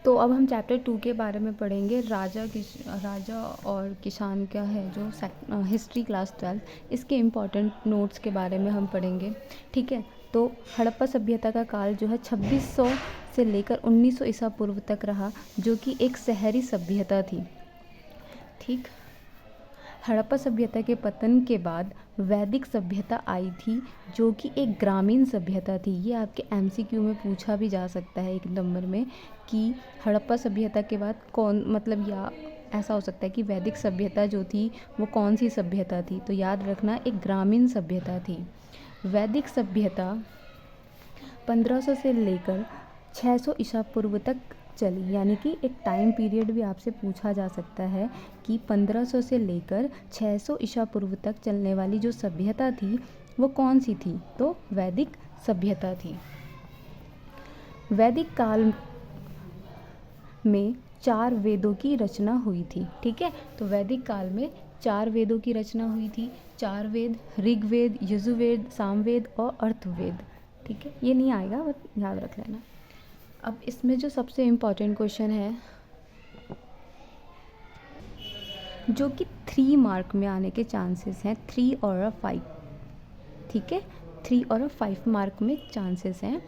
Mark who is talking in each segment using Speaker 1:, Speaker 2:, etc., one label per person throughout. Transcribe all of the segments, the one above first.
Speaker 1: तो अब हम चैप्टर 2 के बारे में पढ़ेंगे। राजा और किसान क्या है, जो हिस्ट्री क्लास 12, इसके इम्पॉर्टेंट नोट्स के बारे में हम पढ़ेंगे। ठीक है, तो हड़प्पा सभ्यता का काल जो है 2600 से लेकर 1900 ईसा पूर्व तक रहा, जो कि एक शहरी सभ्यता थी। ठीक, हड़प्पा सभ्यता के पतन के बाद वैदिक सभ्यता आई थी, जो कि एक ग्रामीण सभ्यता थी। ये आपके एमसीक्यू में पूछा भी जा सकता है एक नंबर में, कि हड़प्पा सभ्यता के बाद कौन, मतलब या ऐसा हो सकता है कि वैदिक सभ्यता जो थी वो कौन सी सभ्यता थी। तो याद रखना, एक ग्रामीण सभ्यता थी। वैदिक सभ्यता 1500 से लेकर 600 ईसा पूर्व तक चली, यानी कि एक टाइम पीरियड भी आपसे पूछा जा सकता है कि 1500 से लेकर 600 ईसा पूर्व तक चलने वाली जो सभ्यता थी वो कौन सी थी। तो वैदिक सभ्यता थी। वैदिक काल में 4 वेदों की रचना हुई थी। ठीक है, तो वैदिक काल में 4 वेदों की रचना हुई थी। 4 वेद, ऋग्वेद, यजुर्वेद, सामवेद और अर्थवेद। ठीक है, ये नहीं आएगा, बस याद रख लेना। अब इसमें जो सबसे इम्पॉर्टेंट क्वेश्चन है, जो कि 3 मार्क में आने के चांसेस हैं, 3 और 5। ठीक है, 3 और 5 मार्क में चांसेस हैं।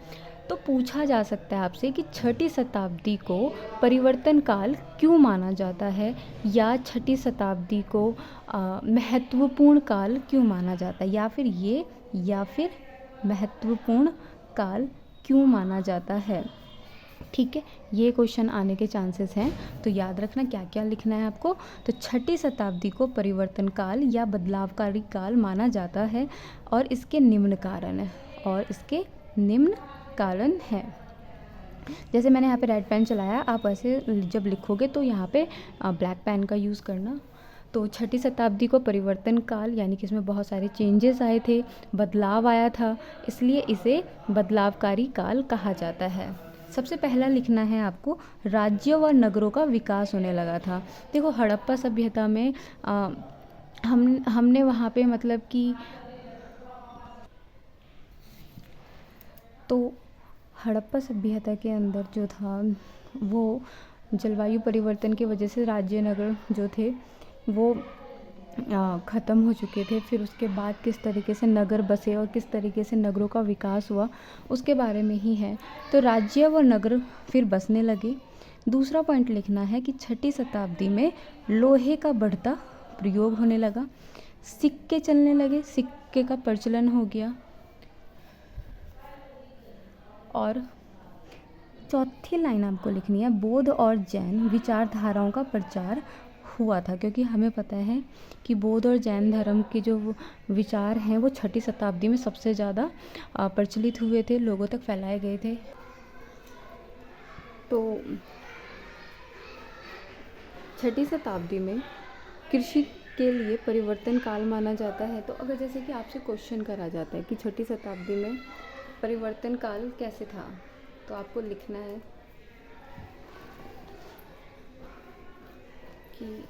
Speaker 1: तो पूछा जा सकता है आपसे कि 6ठी शताब्दी को परिवर्तन काल क्यों माना जाता है, या 6ठी शताब्दी को महत्वपूर्ण काल क्यों माना जाता है, या फिर महत्वपूर्ण काल क्यों माना जाता है। ठीक है, ये क्वेश्चन आने के चांसेस हैं। तो याद रखना क्या क्या लिखना है आपको। तो 6ठी शताब्दी को परिवर्तन काल या बदलावकारी काल माना जाता है, और इसके निम्न कारण हैं। जैसे मैंने यहाँ पे रेड पेन चलाया, आप ऐसे जब लिखोगे तो यहाँ पे ब्लैक पेन का यूज़ करना। तो 6ठी शताब्दी को परिवर्तन काल, यानी कि इसमें बहुत सारे चेंजेस आए थे, बदलाव आया था, इसलिए इसे बदलावकारी काल कहा जाता है। सबसे पहला लिखना है आपको, राज्यों व नगरों का विकास होने लगा था। देखो, हड़प्पा सभ्यता में हमने वहाँ पे मतलब कि, तो हड़प्पा सभ्यता के अंदर जो था वो जलवायु परिवर्तन की वजह से राज्य नगर जो थे वो ख़त्म हो चुके थे। फिर उसके बाद किस तरीके से नगर बसे और किस तरीके से नगरों का विकास हुआ, उसके बारे में ही है। तो राज्य व नगर फिर बसने लगे। दूसरा पॉइंट लिखना है कि 6ठी शताब्दी में लोहे का बढ़ता प्रयोग होने लगा, सिक्के चलने लगे, सिक्के का प्रचलन हो गया। और चौथी लाइन आपको लिखनी है, बौद्ध और जैन विचारधाराओं का प्रचार हुआ था, क्योंकि हमें पता है कि बौद्ध और जैन धर्म के जो विचार हैं वो 6ठी शताब्दी में सबसे ज़्यादा प्रचलित हुए थे, लोगों तक फैलाए गए थे। तो 6ठी शताब्दी में कृषि के लिए परिवर्तन काल माना जाता है। तो अगर जैसे कि आपसे क्वेश्चन करा जाता है कि 6ठी शताब्दी में परिवर्तन काल कैसे था, तो आपको लिखना है कि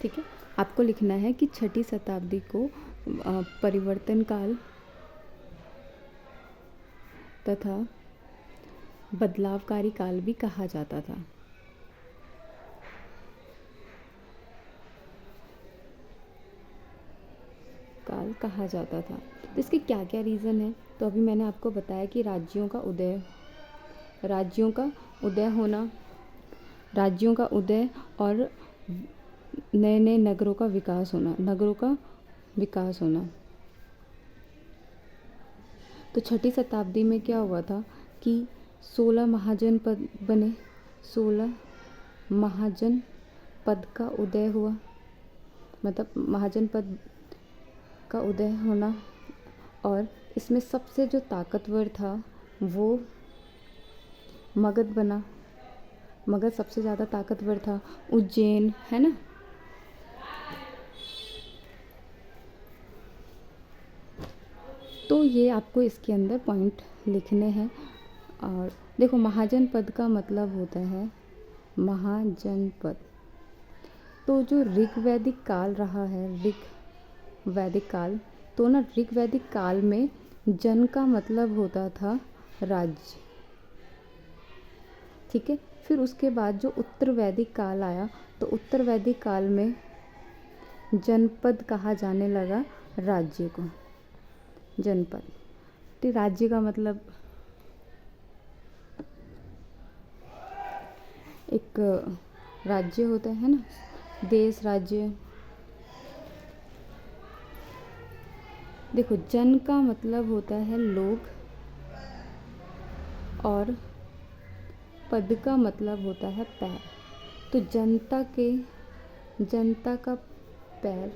Speaker 1: ठीक है, आपको लिखना है कि 6ठी शताब्दी को परिवर्तन काल तथा बदलावकारी काल भी कहा जाता था। तो इसके क्या क्या रीज़न है, तो अभी मैंने आपको बताया कि राज्यों का उदय और नए नए नगरों का विकास होना। तो 6ठी शताब्दी में क्या हुआ था कि 16 महाजनपद बने, 16 महाजनपद का उदय हुआ, मतलब महाजनपद का उदय होना। और इसमें सबसे जो ताकतवर था वो मगध बना। मगध सबसे ज़्यादा ताकतवर था, उज्जैन, है ना। तो ये आपको इसके अंदर पॉइंट लिखने हैं। और देखो, महाजनपद का मतलब होता है महाजनपद। तो जो ऋग्वैदिक काल रहा है, ऋग्वैदिक काल, तो ना ऋग्वैदिक काल में जन का मतलब होता था राज्य, ठीक है। फिर उसके बाद जो उत्तर वैदिक काल आया, तो उत्तर वैदिक काल में जनपद कहा जाने लगा राज्य को, जनपद। तो राज्य का मतलब एक राज्य होता है ना, देश, राज्य। देखो, जन का मतलब होता है लोग और पद का मतलब होता है पैर। तो जनता का पैर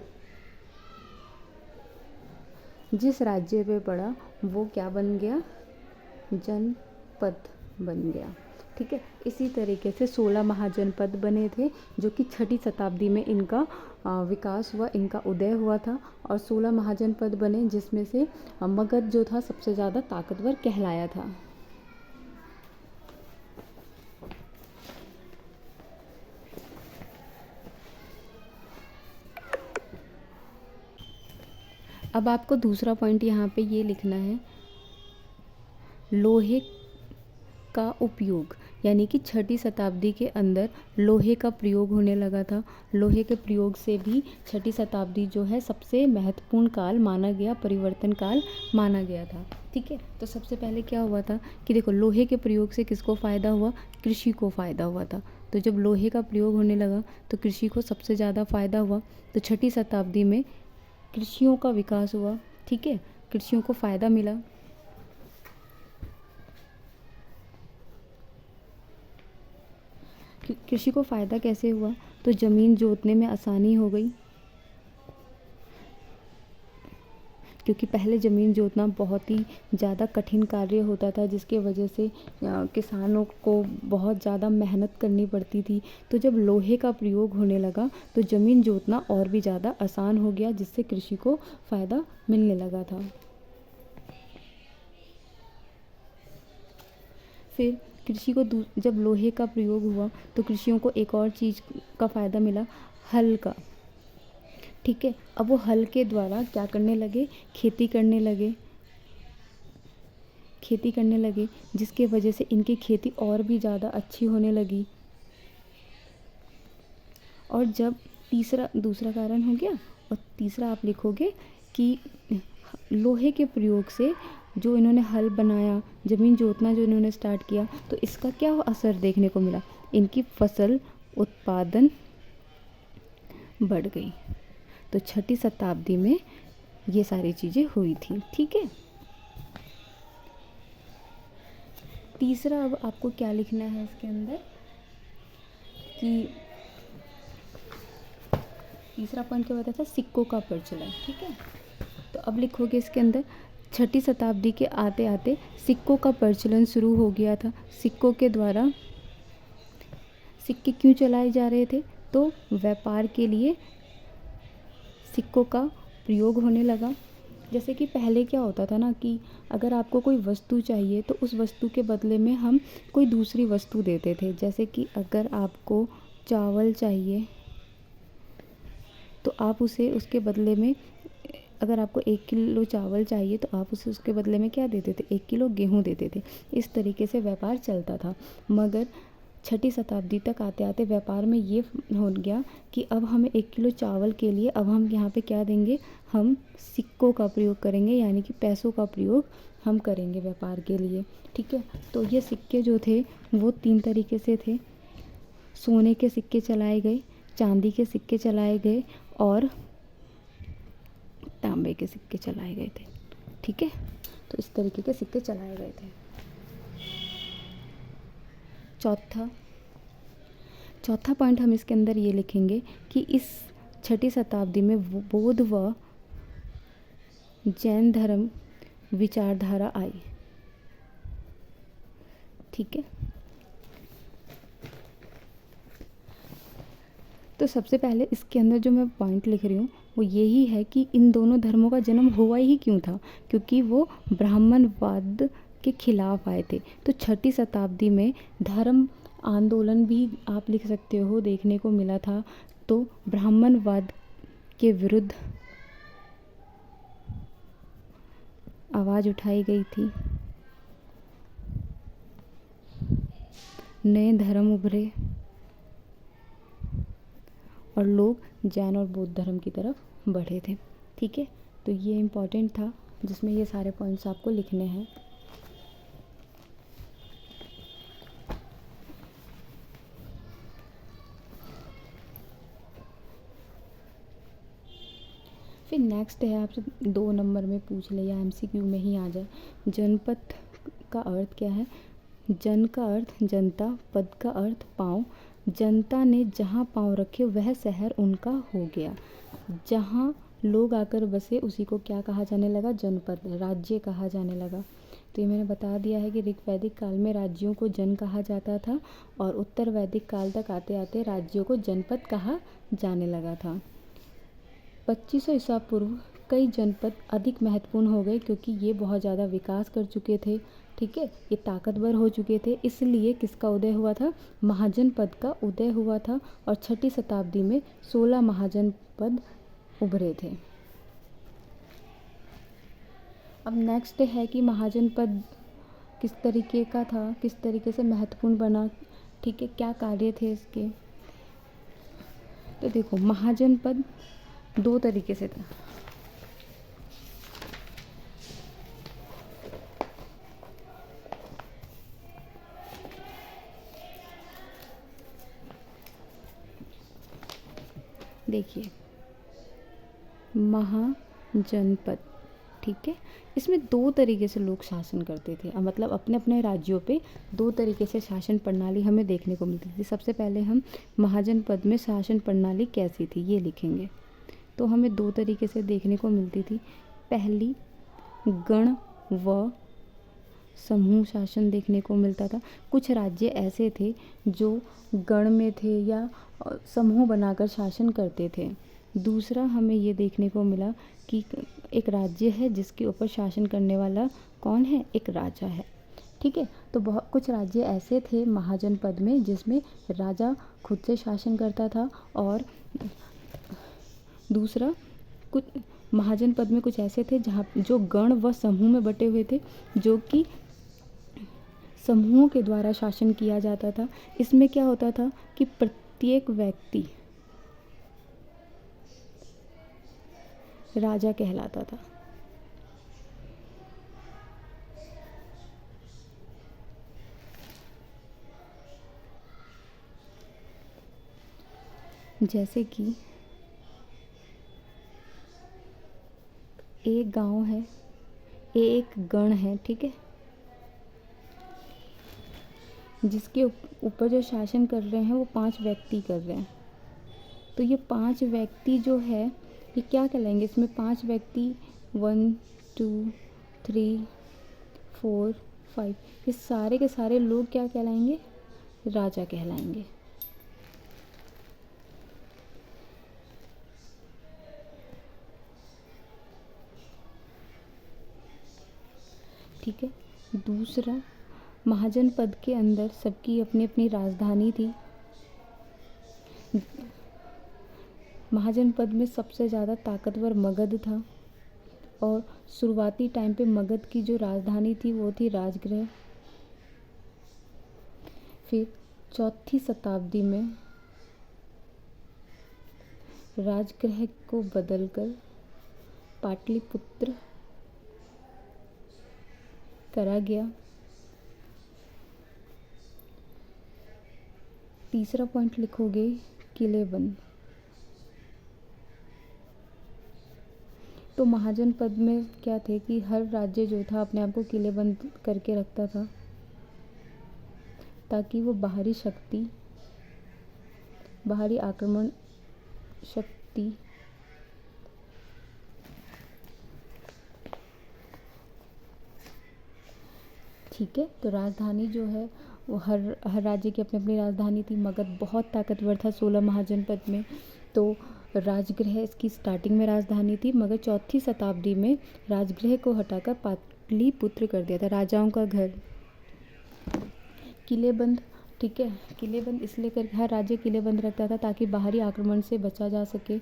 Speaker 1: जिस राज्य पे पड़ा वो क्या बन गया, जनपद बन गया, ठीक है। इसी तरीके से 16 महाजनपद बने थे, जो कि 6ठी शताब्दी में इनका विकास हुआ, इनका उदय हुआ था। और 16 महाजनपद बने, जिसमें से मगध जो था सबसे ज़्यादा ताकतवर कहलाया था। अब आपको दूसरा पॉइंट यहाँ पे ये लिखना है, लोहे का उपयोग, यानी कि 6ठी शताब्दी के अंदर लोहे का प्रयोग होने लगा था। लोहे के प्रयोग से भी 6ठी शताब्दी जो है सबसे महत्वपूर्ण काल माना गया, परिवर्तन काल माना गया था, ठीक है। तो सबसे पहले क्या हुआ था कि देखो, लोहे के प्रयोग से किसको फ़ायदा हुआ, कृषि को फ़ायदा हुआ था। तो जब लोहे का प्रयोग होने लगा तो कृषि को सबसे ज़्यादा फ़ायदा हुआ। तो 6ठी शताब्दी में कृषियों का विकास हुआ, ठीक है, कृषियों को फ़ायदा मिला। कृषि को फ़ायदा कैसे हुआ, तो ज़मीन जोतने में आसानी हो गई, क्योंकि पहले ज़मीन जोतना बहुत ही ज़्यादा कठिन कार्य होता था, जिसके वजह से किसानों को बहुत ज़्यादा मेहनत करनी पड़ती थी। तो जब लोहे का प्रयोग होने लगा तो ज़मीन जोतना और भी ज़्यादा आसान हो गया, जिससे कृषि को फ़ायदा मिलने लगा था। फिर कृषि को जब लोहे का प्रयोग हुआ तो कृषियों को एक और चीज़ का फ़ायदा मिला, हल का, ठीक है। अब वो हल के द्वारा क्या करने लगे, खेती करने लगे, जिसके वजह से इनकी खेती और भी ज़्यादा अच्छी होने लगी। और जब दूसरा कारण हो गया, और तीसरा आप लिखोगे कि लोहे के प्रयोग से जो इन्होंने हल बनाया, ज़मीन जोतना जो इन्होंने स्टार्ट किया, तो इसका क्या असर देखने को मिला, इनकी फसल उत्पादन बढ़ गई। तो 6ठी शताब्दी में ये सारी चीज़ें हुई थी, ठीक है। तीसरा अब आपको क्या लिखना है इसके अंदर कि तीसरा पॉइंट क्या बताया था, सिक्कों का प्रचलन, ठीक है। तो अब लिखोगे इसके अंदर, 6ठी शताब्दी के आते आते सिक्कों का प्रचलन शुरू हो गया था। सिक्कों के द्वारा सिक्के क्यों चलाए जा रहे थे, तो व्यापार के लिए सिक्कों का प्रयोग होने लगा। जैसे कि पहले क्या होता था ना कि अगर आपको कोई वस्तु चाहिए तो उस वस्तु के बदले में हम कोई दूसरी वस्तु देते थे। जैसे कि अगर आपको चावल चाहिए तो आप उसे उसके बदले में, अगर आपको 1 किलो चावल चाहिए तो आप उसे उसके बदले में क्या देते थे, 1 किलो गेहूँ देते थे। इस तरीके से व्यापार चलता था। मगर 6ठी शताब्दी तक आते आते व्यापार में ये हो गया कि अब हमें 1 किलो चावल के लिए अब हम यहाँ पे क्या देंगे, हम सिक्कों का प्रयोग करेंगे, यानी कि पैसों का प्रयोग हम करेंगे व्यापार के लिए, ठीक है। तो ये सिक्के जो थे वो 3 तरीके से थे, सोने के सिक्के चलाए गए, चांदी के सिक्के चलाए गए और तांबे के सिक्के चलाए गए थे, ठीक है। तो इस तरीके के सिक्के चलाए गए थे। चौथा पॉइंट हम इसके अंदर ये लिखेंगे कि इस 6ठी शताब्दी में बौद्ध व जैन धर्म विचारधारा आई, ठीक है। तो सबसे पहले इसके अंदर जो मैं पॉइंट लिख रही हूँ वो यही है कि इन दोनों धर्मों का जन्म हुआ ही क्यों था, क्योंकि वो ब्राह्मणवाद के खिलाफ आए थे। तो 6ठी शताब्दी में धर्म आंदोलन भी आप लिख सकते हो देखने को मिला था। तो ब्राह्मणवाद के विरुद्ध आवाज़ उठाई गई थी, नए धर्म उभरे और लोग जैन और बौद्ध धर्म की तरफ बढ़े थे। ठीक है, तो ये इम्पॉर्टेंट था जिसमें ये सारे पॉइंट्स आपको लिखने हैं। फिर नेक्स्ट है, आपसे 2 नंबर में पूछ ले या एमसीक्यू में ही आ जाए, जनपद का अर्थ क्या है। जन का अर्थ जनता, पद का अर्थ पाँव। जनता ने जहाँ पाँव रखे वह शहर उनका हो गया। जहाँ लोग आकर बसे उसी को क्या कहा जाने लगा, जनपद, राज्य कहा जाने लगा। तो ये मैंने बता दिया है कि ऋग्वैदिक काल में राज्यों को जन कहा जाता था और उत्तर वैदिक काल तक आते आते राज्यों को जनपद कहा जाने लगा था। 2500 ईसा पूर्व कई जनपद अधिक महत्वपूर्ण हो गए क्योंकि ये बहुत ज़्यादा विकास कर चुके थे। ठीक है, ये ताकतवर हो चुके थे, इसलिए किसका उदय हुआ था, महाजनपद का उदय हुआ था और 6ठी शताब्दी में 16 महाजनपद उभरे थे। अब नेक्स्ट है कि महाजनपद किस तरीके का था, किस तरीके से महत्वपूर्ण बना। ठीक है, क्या कार्य थे इसके। तो देखो, महाजनपद 2 तरीके से था। देखिए, महाजनपद, ठीक है, इसमें 2 तरीके से लोग शासन करते थे, मतलब अपने अपने राज्यों पे 2 तरीके से शासन प्रणाली हमें देखने को मिलती थी। सबसे पहले हम महाजनपद में शासन प्रणाली कैसी थी ये लिखेंगे। तो हमें 2 तरीके से देखने को मिलती थी। पहली, गण व समूह शासन देखने को मिलता था। कुछ राज्य ऐसे थे जो गण में थे या समूह बनाकर शासन करते थे। दूसरा, हमें ये देखने को मिला कि एक राज्य है जिसके ऊपर शासन करने वाला कौन है, एक राजा है। ठीक है, तो बहुत कुछ राज्य ऐसे थे महाजनपद में जिसमें राजा खुद से शासन करता था, और दूसरा, कुछ महाजनपद में कुछ ऐसे थे जहाँ जो गण व समूह में बटे हुए थे, जो कि समूहों के द्वारा शासन किया जाता था। इसमें क्या होता था कि प्रत्येक व्यक्ति राजा कहलाता था। जैसे कि एक गांव है, एक गण है, ठीक है, जिसके ऊपर जो शासन कर रहे हैं वो 5 व्यक्ति कर रहे हैं। तो ये 5 व्यक्ति जो है ये क्या कहलाएंगे, इसमें 5 व्यक्ति 1 2 3 4 5, ये सारे के सारे लोग क्या कहलाएंगे, राजा कहलाएंगे। ठीक है, दूसरा, महाजनपद के अंदर सबकी अपनी अपनी राजधानी थी। महाजनपद में सबसे ज़्यादा ताकतवर मगध था और शुरुआती टाइम पे मगध की जो राजधानी थी वो थी राजगृह। फिर 4ठी शताब्दी में राजगृह को बदलकर पाटलिपुत्र करा गया। तीसरा पॉइंट लिखोगे, किलेबंद। तो महाजनपद में क्या थे कि हर राज्य जो था अपने आप को किलेबंद करके रखता था ताकि वो बाहरी आक्रमण शक्ति ठीक है। तो राजधानी जो है वो हर राज्य की अपनी अपनी राजधानी थी। मगध बहुत ताकतवर था 16 महाजनपद में, तो राजगृह इसकी स्टार्टिंग में राजधानी थी, मगर 4ठी शताब्दी में राजगृह को हटाकर पाटलिपुत्र कर दिया था, राजाओं का घर। किलेबंद, ठीक है, किलेबंद इसलिए कर हर राज्य किलेबंद रखता था ताकि बाहरी आक्रमण से बचा जा सके।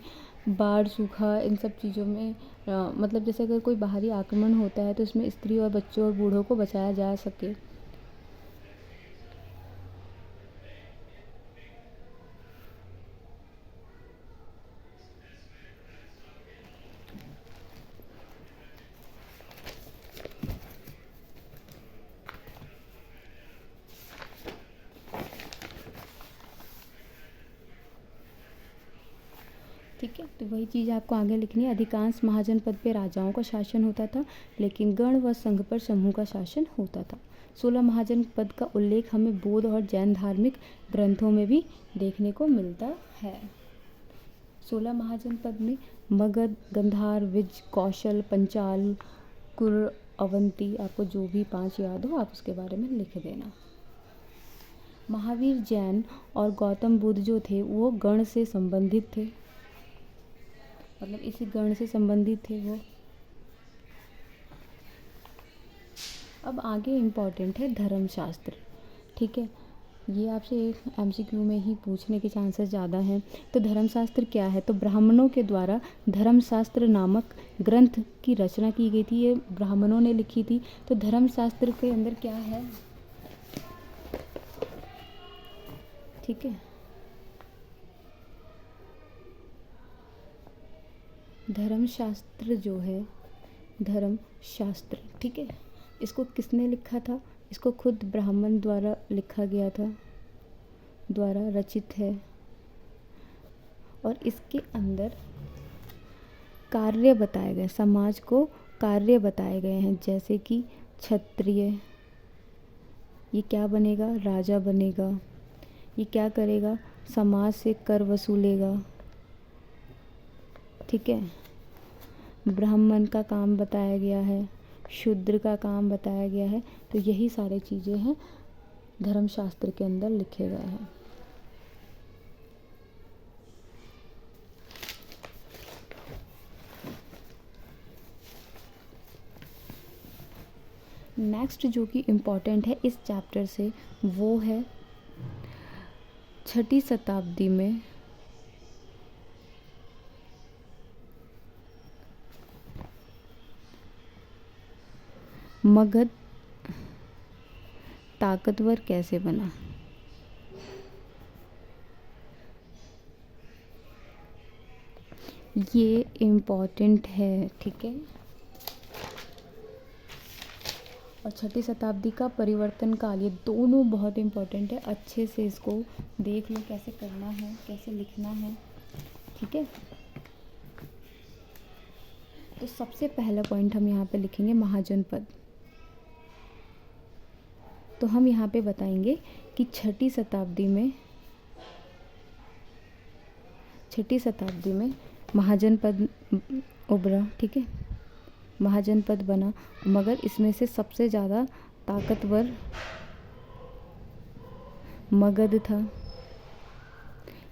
Speaker 1: बाढ़, सूखा, इन सब चीज़ों में मतलब जैसे अगर कोई बाहरी आक्रमण होता है तो इसमें स्त्री और बच्चों और बूढ़ों को बचाया जा सके। ठीक है, तो वही चीज़ आपको आगे लिखनी है। अधिकांश महाजनपद पे राजाओं का शासन होता था, लेकिन गण व संघ पर समूह का शासन होता था। 16 महाजनपद का उल्लेख हमें बौद्ध और जैन धार्मिक ग्रंथों में भी देखने को मिलता है। 16 महाजनपद में मगध, गंधार, विज, कौशल, पंचाल, कुर, अवंती, आपको जो भी 5 याद हो आप उसके बारे में लिख देना। महावीर जैन और गौतम बुद्ध जो थे वो गण से संबंधित थे, मतलब इसी गण से संबंधित थे वो। अब आगे इम्पॉर्टेंट है धर्मशास्त्र। ठीक है, ये आपसे एमसीक्यू में ही पूछने के चांसेस ज़्यादा हैं। तो धर्मशास्त्र क्या है? तो ब्राह्मणों के द्वारा धर्मशास्त्र नामक ग्रंथ की रचना की गई थी, ये ब्राह्मणों ने लिखी थी। तो धर्मशास्त्र के अंदर क्या है? ठीक है, धर्मशास्त्र जो है, धर्मशास्त्र, ठीक है, इसको किसने लिखा था? इसको खुद ब्राह्मण द्वारा लिखा गया था, द्वारा रचित है। और इसके अंदर कार्य बताए गए, समाज को कार्य बताए गए हैं, जैसे कि क्षत्रिय, ये क्या बनेगा? राजा बनेगा। ये क्या करेगा? समाज से कर वसूलेगा। ठीक है, ब्राह्मण का काम बताया गया है, शूद्र का काम बताया गया है। तो यही सारी चीज़ें हैं धर्मशास्त्र के अंदर लिखे गए हैं। नेक्स्ट जो कि इम्पॉर्टेंट है इस चैप्टर से, वो है 6ठी शताब्दी में मगध ताकतवर कैसे बना। ये इम्पॉर्टेंट है, ठीक है। और 6ठी शताब्दी का परिवर्तन काल, ये दोनों बहुत इम्पॉर्टेंट है। अच्छे से इसको देख लो, कैसे करना है, कैसे लिखना है, ठीक है। तो सबसे पहला पॉइंट हम यहाँ पे लिखेंगे महाजनपद। तो हम यहाँ पे बताएंगे कि 6ठी शताब्दी में महाजनपद उभरा, ठीक है, महाजनपद बना, मगर इसमें से सबसे ज़्यादा ताकतवर मगध था।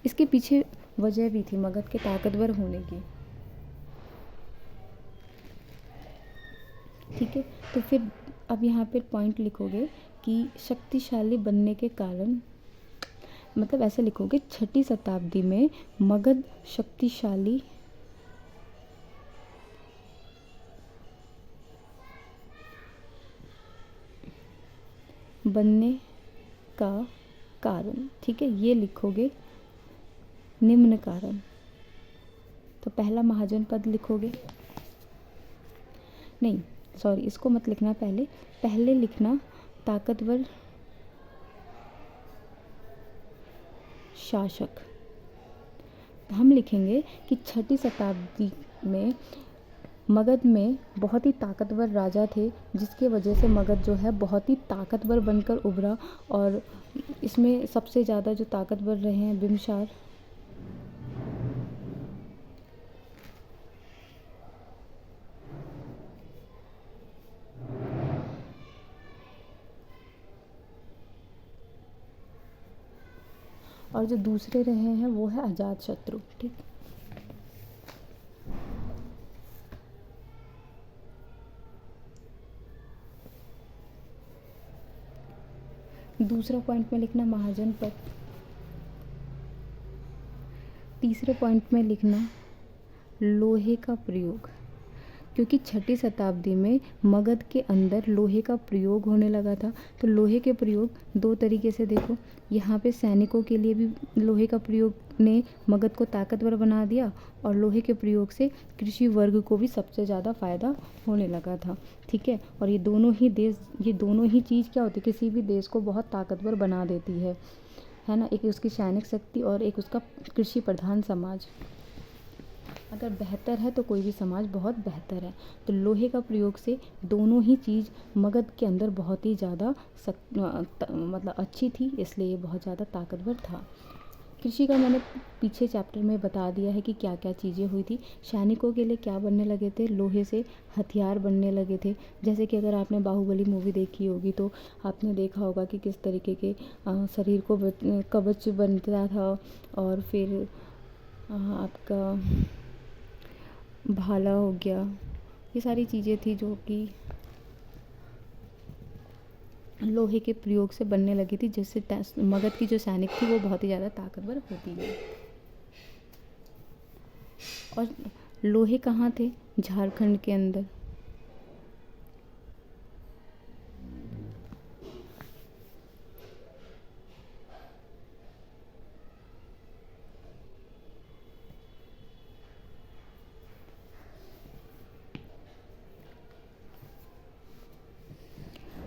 Speaker 1: इसके पीछे वजह भी थी मगध के ताकतवर होने की, ठीक है। तो फिर अब यहाँ पे पॉइंट लिखोगे कि शक्तिशाली बनने के कारण, मतलब ऐसे लिखोगे 6ठी शताब्दी में मगध शक्तिशाली बनने का कारण, ठीक है, ये लिखोगे निम्न कारण। तो पहला महाजनपद लिखोगे, नहीं सॉरी, इसको मत लिखना, पहले लिखना ताकतवर शासक। हम लिखेंगे कि 6ठी शताब्दी में मगध में बहुत ही ताकतवर राजा थे, जिसके वजह से मगध जो है बहुत ही ताकतवर बनकर उभरा। और इसमें सबसे ज़्यादा जो ताकतवर रहे हैं बिम्बसार, और जो दूसरे रहे हैं वो है अजातशत्रु, ठीक। दूसरा पॉइंट में लिखना महाजनपद, तीसरे पॉइंट में लिखना लोहे का प्रयोग, क्योंकि छठी शताब्दी में मगध के अंदर लोहे का प्रयोग होने लगा था। तो लोहे के प्रयोग दो तरीके से देखो, यहाँ पे सैनिकों के लिए भी लोहे का प्रयोग ने मगध को ताकतवर बना दिया, और लोहे के प्रयोग से कृषि वर्ग को भी सबसे ज़्यादा फ़ायदा होने लगा था। ठीक है, और ये दोनों ही चीज़ क्या होती है, किसी भी देश को बहुत ताकतवर बना देती है ना। एक उसकी सैनिक शक्ति और एक उसका कृषि प्रधान समाज अगर बेहतर है तो कोई भी समाज बहुत बेहतर है। तो लोहे का प्रयोग से दोनों ही चीज़ मगध के अंदर बहुत ही ज़्यादा मतलब अच्छी थी, इसलिए ये बहुत ज़्यादा ताकतवर था। कृषि का मैंने पीछे चैप्टर में बता दिया है कि क्या क्या चीज़ें हुई थी। सैनिकों के लिए क्या बनने लगे थे, लोहे से हथियार बनने लगे थे। जैसे कि अगर आपने बाहुबली मूवी देखी होगी तो आपने देखा होगा कि किस तरीके के शरीर को कवच बनता था, और फिर आपका भाला हो गया, ये सारी चीज़ें थी जो कि लोहे के प्रयोग से बनने लगी थी, जिससे मगध की जो सैनिक थी वो बहुत ही ज़्यादा ताकतवर होती गई। और लोहे कहाँ थे, झारखंड के अंदर।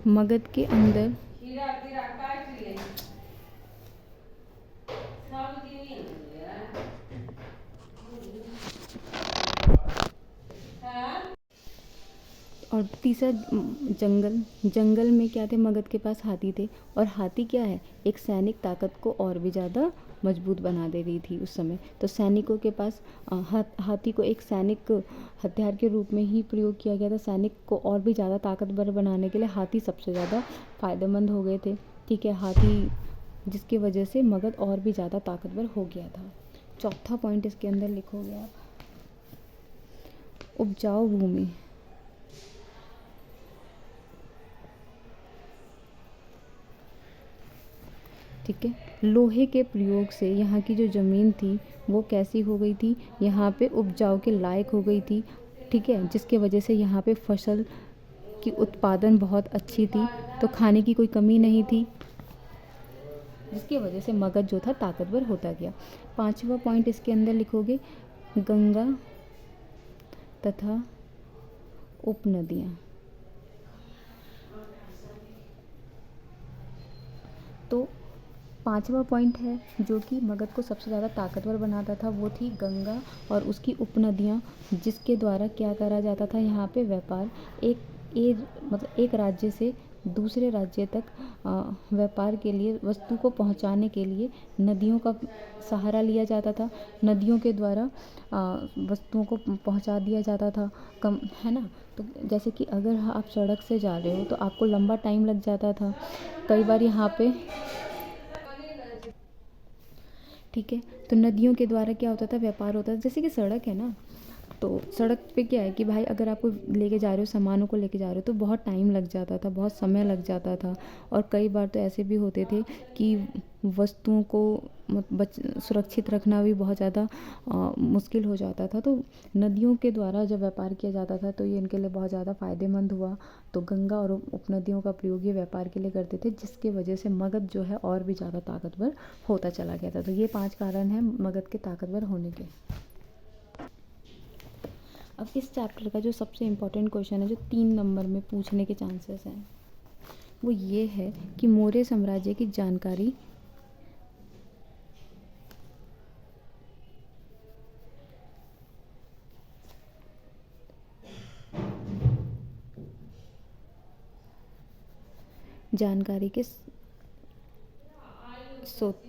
Speaker 1: मगध के अंदर और तीसरा जंगल में क्या थे, मगध के पास हाथी थे। और हाथी क्या है, एक सैनिक ताकत को और भी ज़्यादा मजबूत बना दे रही थी उस समय। तो सैनिकों के पास हाथी को एक सैनिक हथियार के रूप में ही प्रयोग किया गया था। सैनिक को और भी ज़्यादा ताकतवर बनाने के लिए हाथी सबसे ज़्यादा फायदेमंद हो गए थे। ठीक है, हाथी जिसकी वजह से मगध और भी ज़्यादा ताकतवर हो गया था। चौथा पॉइंट इसके अंदर लिखोगे आप, उपजाऊ भूमि। ठीक है, लोहे के प्रयोग से यहाँ की जो ज़मीन थी वो कैसी हो गई थी, यहाँ पे उपजाऊ के लायक हो गई थी। ठीक है, जिसके वजह से यहाँ पे फसल की उत्पादन बहुत अच्छी थी, तो खाने की कोई कमी नहीं थी, जिसकी वजह से मगध जो था ताकतवर होता गया। पांचवा पॉइंट इसके अंदर लिखोगे, गंगा तथा उपनदियाँ। तो पांचवा पॉइंट है जो कि मगध को सबसे ज़्यादा ताकतवर बनाता था, वो थी गंगा और उसकी उपनदियाँ, जिसके द्वारा क्या करा जाता था, यहाँ पे व्यापार मतलब एक राज्य से दूसरे राज्य तक व्यापार के लिए, वस्तु को पहुँचाने के लिए नदियों का सहारा लिया जाता था। नदियों के द्वारा वस्तुओं को पहुँचा दिया जाता था, कम है ना। तो जैसे कि अगर आप सड़क से जा रहे हो तो आपको लंबा टाइम लग जाता था कई बार यहाँ पे। ठीक है, तो नदियों के द्वारा क्या होता था, व्यापार होता था। जैसे कि सड़क है ना, तो सड़क पे क्या है कि भाई अगर आपको लेके जा रहे हो, सामानों को लेके जा रहे हो, तो बहुत टाइम लग जाता था, बहुत समय लग जाता था। और कई बार तो ऐसे भी होते थे कि वस्तुओं को सुरक्षित रखना भी बहुत ज़्यादा मुश्किल हो जाता था। तो नदियों के द्वारा जब व्यापार किया जाता था तो ये इनके लिए बहुत ज़्यादा फ़ायदेमंद हुआ। तो गंगा और उपनदियों का प्रयोग ये व्यापार के लिए करते थे, जिसके वजह से मगध जो है और भी ज़्यादा ताकतवर होता चला गया था। तो ये 5 कारण हैं मगध के ताकतवर होने के। अब इस चैप्टर का जो सबसे इम्पोर्टेंट क्वेश्चन है, जो 3 नंबर में पूछने के चांसेस हैं, वो ये है कि मौर्य साम्राज्य की जानकारी के स्रोत।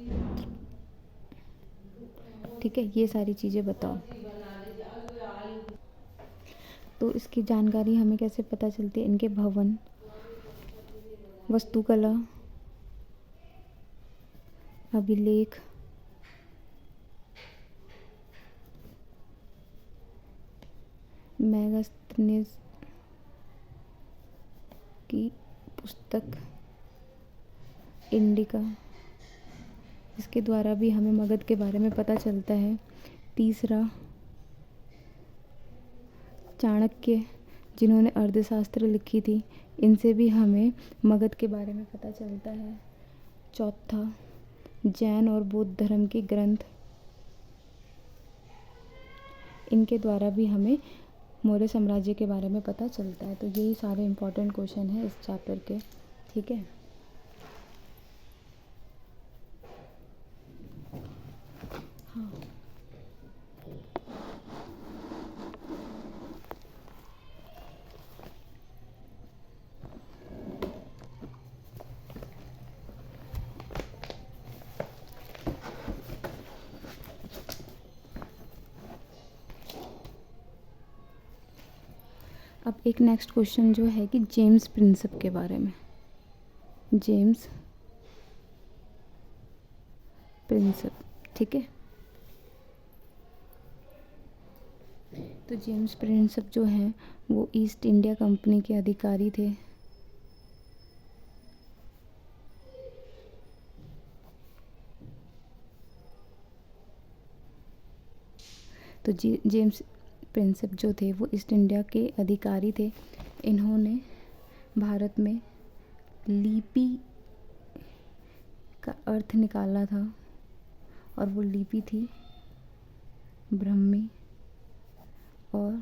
Speaker 1: ठीक है, ये सारी चीज़ें बताओ। तो इसकी जानकारी हमें कैसे पता चलती है, इनके भवन, वास्तुकला, अभिलेख, मेगास्थनीज की पुस्तक इंडिका, इसके द्वारा भी हमें मगध के बारे में पता चलता है। तीसरा, चाणक्य जिन्होंने अर्थशास्त्र लिखी थी, इनसे भी हमें मगध के बारे में पता चलता है। चौथा, जैन और बौद्ध धर्म के ग्रंथ, इनके द्वारा भी हमें मौर्य साम्राज्य के बारे में पता चलता है। तो यही सारे इम्पोर्टेंट क्वेश्चन हैं इस चैप्टर के, ठीक है। हाँ, अब एक नेक्स्ट क्वेश्चन जो है कि जेम्स प्रिंसेप के बारे में। जेम्स प्रिंसेप, ठीक है। तो जेम्स प्रिंसेप जो हैं वो ईस्ट इंडिया कंपनी के अधिकारी थे। तो जेम्स प्रिंसेप जो थे वो ईस्ट इंडिया के अधिकारी थे। इन्होंने भारत में लिपि का अर्थ निकाला था, और वो लिपि थी ब्राह्मी, और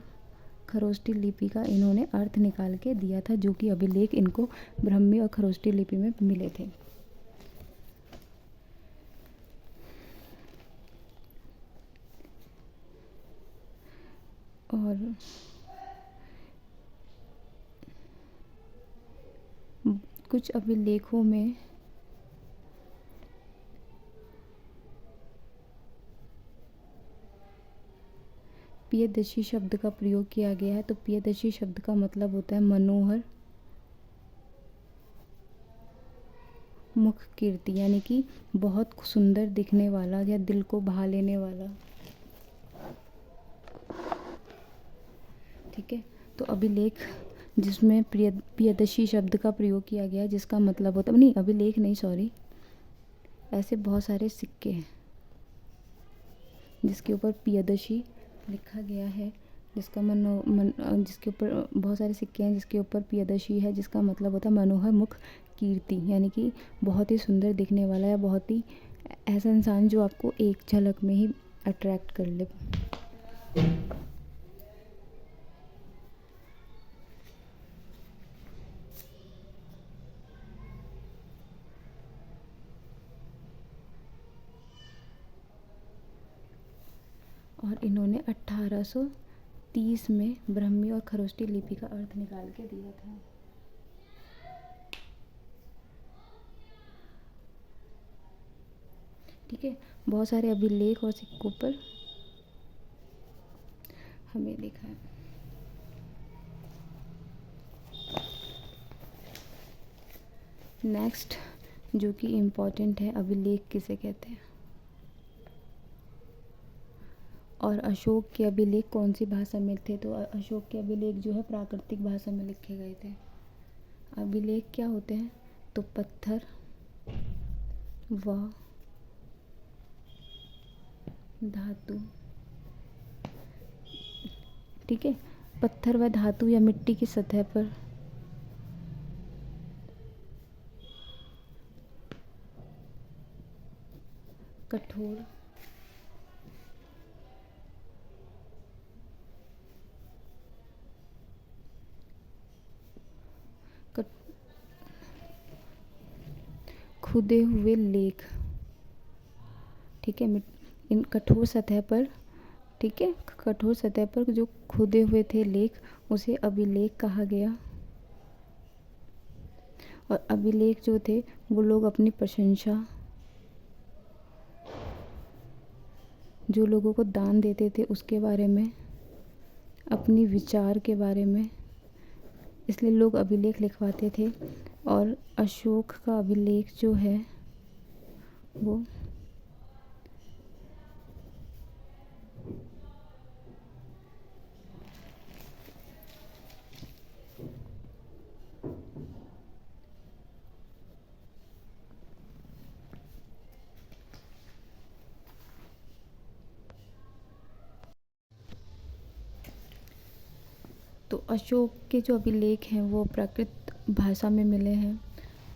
Speaker 1: खरोष्टी लिपि का इन्होंने अर्थ निकाल के दिया था, जो कि अभिलेख इनको ब्राह्मी और खरोष्टी लिपि में मिले थे। और कुछ अभिलेखों में पियदर्शी शब्द का प्रयोग किया गया है। तो पियदर्शी शब्द का मतलब होता है मनोहर मुख कीर्ति, यानी कि बहुत सुंदर दिखने वाला या दिल को भा लेने वाला, ठीक है। तो अभिलेख जिसमें पियदर्शी शब्द का प्रयोग किया गया है, जिसका मतलब होता नहीं, अभिलेख नहीं, सॉरी, ऐसे बहुत सारे सिक्के हैं जिसके ऊपर पियदर्शी लिखा गया है, जिसके ऊपर बहुत सारे सिक्के हैं जिसके ऊपर पियदर्शी है, जिसका मतलब होता है मनोहर मुख कीर्ति, यानी कि बहुत ही सुंदर दिखने वाला, या बहुत ही ऐसा इंसान जो आपको एक झलक में ही अट्रैक्ट कर ले। और इन्होंने 1830 में ब्राह्मी और खरोष्टी लिपि का अर्थ निकाल के दिया था। ठीक है, बहुत सारे अभिलेख और सिक्कों पर हमें लिखा है। नेक्स्ट जो कि इम्पोर्टेंट है, अभिलेख किसे कहते हैं, और अशोक के अभिलेख कौन सी भाषा में थे। तो अशोक के अभिलेख जो है प्राकृतिक भाषा में लिखे गए थे। अभिलेख क्या होते हैं, तो पत्थर व धातु, ठीक है, पत्थर व धातु या मिट्टी की सतह पर कठोर खुदे हुए लेख, ठीक है, इन कठोर सतह पर, ठीक है, कठोर सतह पर जो खुदे हुए थे लेख, उसे अभिलेख कहा गया। और अभिलेख जो थे वो लोग अपनी प्रशंसा, जो लोगों को दान देते थे उसके बारे में, अपनी विचार के बारे में, इसलिए लोग अभिलेख लिखवाते थे। और अशोक का अभिलेख जो है वो तो अशोक के जो अभिलेख हैं वो प्राकृत भाषा में मिले हैं,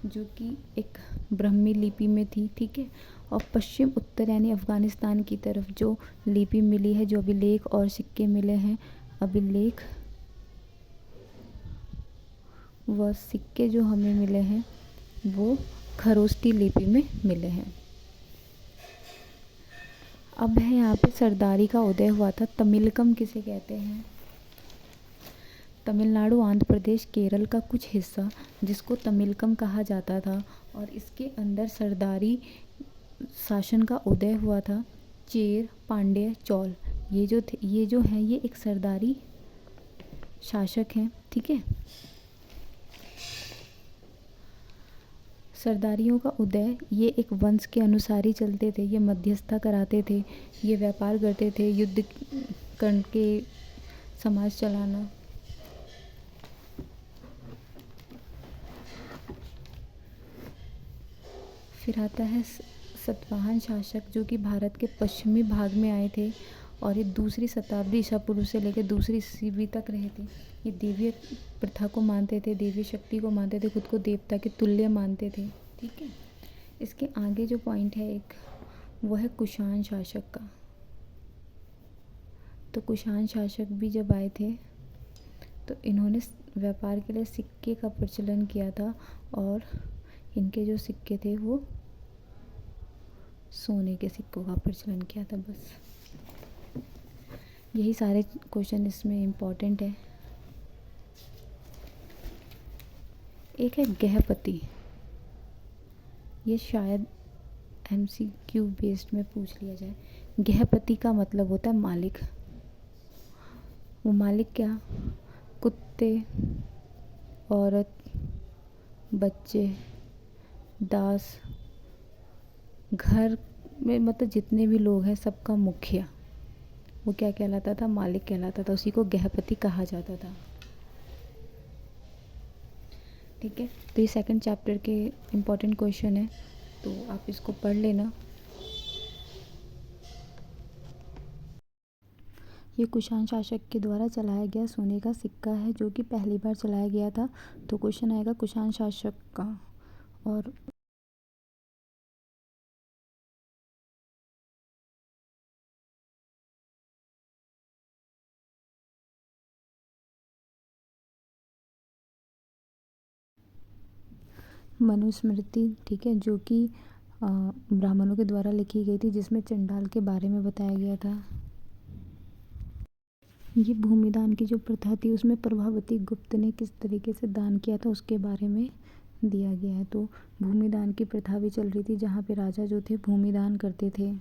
Speaker 1: जो कि एक ब्राह्मी लिपि में थी, ठीक है। और पश्चिम उत्तर यानी अफ़गानिस्तान की तरफ जो लिपि मिली है, जो अभिलेख और सिक्के मिले हैं, अभिलेख व सिक्के जो हमें मिले हैं वो खरोष्टी लिपि में मिले हैं। अब है यहाँ पे सरदारी का उदय हुआ था। तमिलकम किसे कहते हैं? तमिलनाडु, आंध्र प्रदेश, केरल का कुछ हिस्सा जिसको तमिलकम कहा जाता था, और इसके अंदर सरदारी शासन का उदय हुआ था। चेर, पांड्य, चोल, ये जो हैं ये एक सरदारी शासक हैं, ठीक है। सरदारियों का उदय, ये एक वंश के अनुसार ही चलते थे। ये मध्यस्थता कराते थे, ये व्यापार करते थे, युद्ध करके समाज चलाना। फिर आता है सातवाहन शासक, जो कि भारत के पश्चिमी भाग में आए थे और ये 2री शताब्दी ईसा पूर्व से लेकर 2री ईस्वी तक रहे थे। ये देवीय प्रथा को मानते थे, देवी शक्ति को मानते थे, खुद को देवता के तुल्य मानते थे, ठीक है। इसके आगे जो पॉइंट है एक, वो है कुषाण शासक का। तो कुषाण शासक भी जब आए थे तो इन्होंने व्यापार के लिए सिक्के का प्रचलन किया था, और इनके जो सिक्के थे वो सोने के सिक्कों का प्रचलन किया था। बस यही सारे क्वेश्चन इसमें इम्पोर्टेंट है। एक है गृहपति, ये शायद MCQ बेस्ड में पूछ लिया जाए। गृहपति का मतलब होता है मालिक। वो मालिक क्या? कुत्ते, औरत, बच्चे, दास, घर में मतलब जितने भी लोग हैं सबका मुखिया, वो क्या कहलाता था? मालिक कहलाता था। उसी को गृहपति कहा जाता था, ठीक है। तो ये सेकंड चैप्टर के इम्पोर्टेंट क्वेश्चन है, तो आप इसको पढ़ लेना। ये कुषाण शासक के द्वारा चलाया गया सोने का सिक्का है, जो कि पहली बार चलाया गया था। तो क्वेश्चन आएगा कुषाण शासक का। और मनुस्मृति, ठीक है, जो कि ब्राह्मणों के द्वारा लिखी गई थी, जिसमें चंडाल के बारे में बताया गया था। ये भूमिदान की जो प्रथा थी उसमें प्रभावती गुप्त ने किस तरीके से दान किया था उसके बारे में दिया गया है। तो भूमिदान की प्रथा भी चल रही थी, जहाँ पे राजा जो थे भूमिदान करते थे।